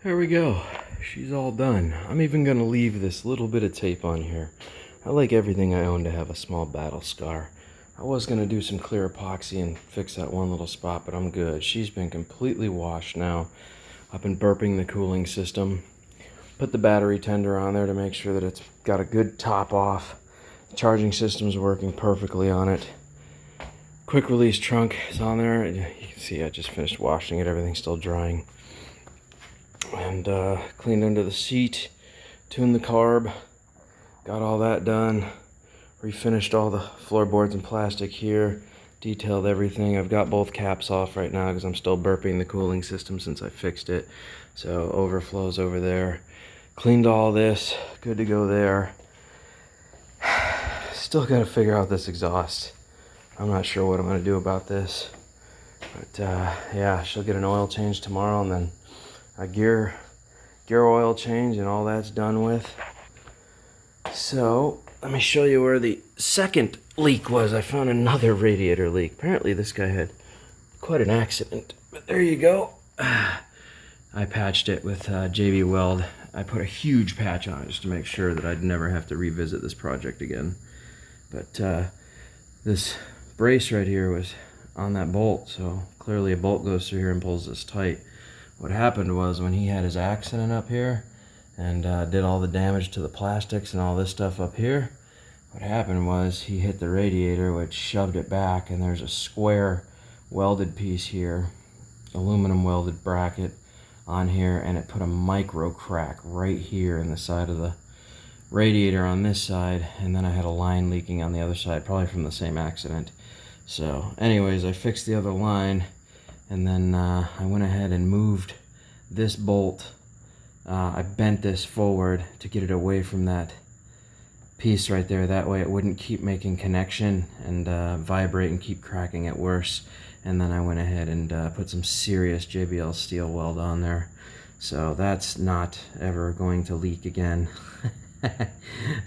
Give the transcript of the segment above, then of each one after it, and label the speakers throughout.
Speaker 1: There we go. She's all done. I'm even gonna leave this little bit of tape on here. I like everything I own to have a small battle scar. I was gonna do some clear epoxy and fix that one little spot, but I'm good. She's been completely washed now. I've been burping the cooling system. Put the battery tender on there to make sure that it's got a good top off. The charging system's working perfectly on it. Quick release trunk is on there. You can see I just finished washing it. Everything's still drying. And cleaned under the seat, tuned the carb, got all that done, refinished all the floorboards and plastic here, detailed everything. I've got both caps off right now because I'm still burping the cooling system since I fixed it, so overflows over there. Cleaned all this, good to go there. Still got to figure out this exhaust. I'm not sure what I'm going to do about this, but yeah, she'll get an oil change tomorrow, and then a gear oil change, and all that's done with. So let me show you where the second leak was. I found another radiator leak. Apparently this guy had quite an accident, but there you go. I patched it with JB Weld. I put a huge patch on it just to make sure that I'd never have to revisit this project again. But this brace right here was on that bolt, so clearly a bolt goes through here and pulls this tight. What happened was, when he had his accident up here and did all the damage to the plastics and all this stuff up here, what happened was he hit the radiator, which shoved it back, and there's a square welded piece here, aluminum welded bracket on here, and it put a micro crack right here in the side of the radiator on this side, and then I had a line leaking on the other side, probably from the same accident. So anyways, I fixed the other line, and then I went ahead and moved this bolt. I bent this forward to get it away from that piece right there. That way it wouldn't keep making connection and vibrate and keep cracking it worse. And then I went ahead and put some serious JBL steel weld on there. So that's not ever going to leak again.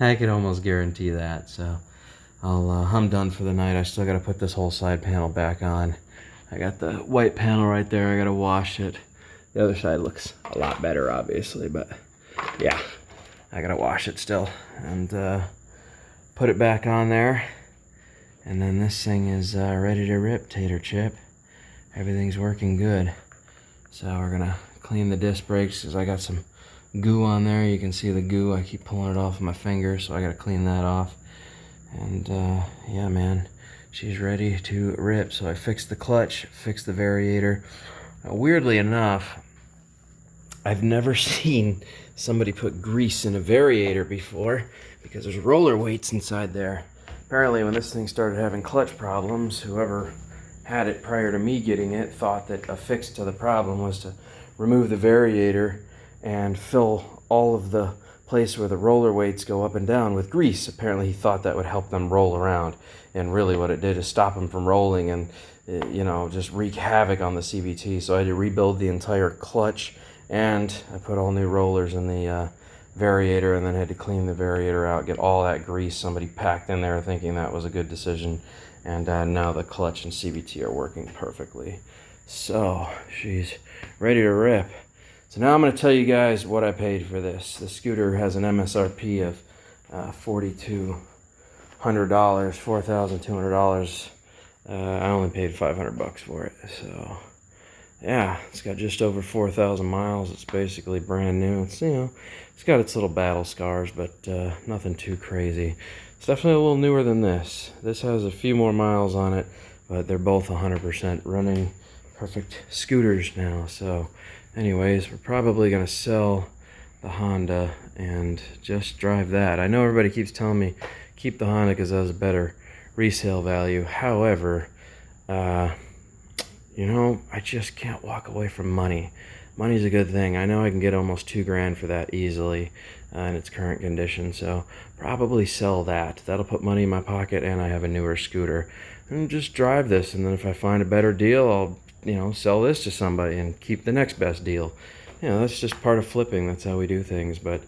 Speaker 1: I could almost guarantee that. So I'm done for the night. I still got to put this whole side panel back on. I got the white panel right there. I got to wash it. The other side looks a lot better, obviously, but yeah, I got to wash it still and put it back on there. And then this thing is ready to rip, Tater Chip. Everything's working good. So we're going to clean the disc brakes because I got some goo on there. You can see the goo. I keep pulling it off with my fingers, so I got to clean that off. And yeah, man, she's ready to rip. So I fixed the clutch, fixed the variator. Weirdly enough, I've never seen somebody put grease in a variator before because there's roller weights inside there. Apparently when this thing started having clutch problems, whoever had it prior to me getting it thought that a fix to the problem was to remove the variator and fill all of the place where the roller weights go up and down with grease. Apparently he thought that would help them roll around, and really what it did is stop them from rolling and just wreak havoc on the CVT. So I had to rebuild the entire clutch, and I put all new rollers in the variator, and then had to clean the variator out, get all that grease somebody packed in there thinking that was a good decision. And now the clutch and CVT are working perfectly. So she's ready to rip. So now I'm going to tell you guys what I paid for this. The scooter has an MSRP of $4,200, $4,200. I only paid $500 for it. So yeah, it's got just over 4,000 miles. It's basically brand new. It's it's got its little battle scars, but nothing too crazy. It's definitely a little newer than this. This has a few more miles on it, but they're both 100% running perfect scooters now. So anyways, we're probably going to sell the Honda and just drive that. I know everybody keeps telling me keep the Honda because it has a better resale value. However, I just can't walk away from money. Money's a good thing. I know I can get almost $2,000 for that easily in its current condition, so probably sell that. That'll put money in my pocket, and I have a newer scooter. And just drive this, and then if I find a better deal, I'll sell this to somebody and keep the next best deal. That's just part of flipping. That's how we do things. But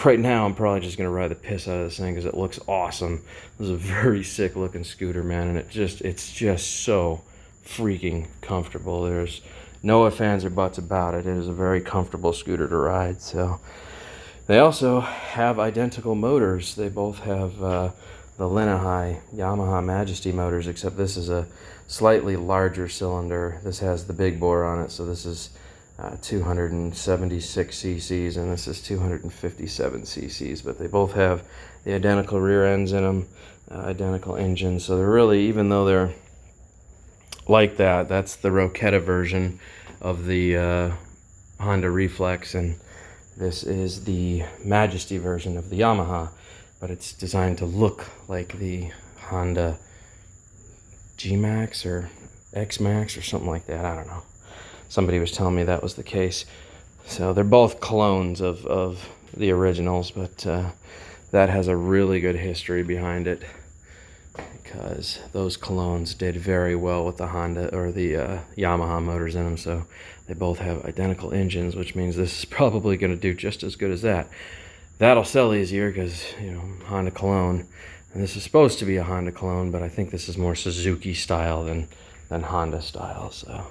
Speaker 1: right now, I'm probably just going to ride the piss out of this thing because it looks awesome. This is a very sick looking scooter, man, and it's just so freaking comfortable. There's no ifs, ands, or buts about it. It is a very comfortable scooter to ride. So they also have identical motors. They both have the Lenahi Yamaha Majesty motors, except this is a slightly larger cylinder. This has the big bore on it, so this is 276 cc's, and this is 257 cc's, but they both have the identical rear ends in them, identical engines. So they're really, even though they're like that, that's the Roketa version of the Honda Reflex, and this is the Majesty version of the Yamaha, but it's designed to look like the Honda G-Max or X-Max or something like that. I don't know. Somebody was telling me that was the case. So they're both clones of the originals, but that has a really good history behind it, because those clones did very well with the Honda or the Yamaha motors in them. So they both have identical engines, which means this is probably going to do just as good as that. That'll sell easier because, you know, Honda clone, and this is supposed to be a Honda clone, but I think this is more Suzuki style than Honda style. So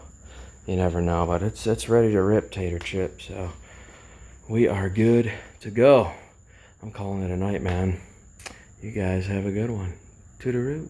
Speaker 1: you never know, but it's ready to rip, Tater Chip. So we are good to go. I'm calling it a night, man. You guys have a good one. Toodaloo.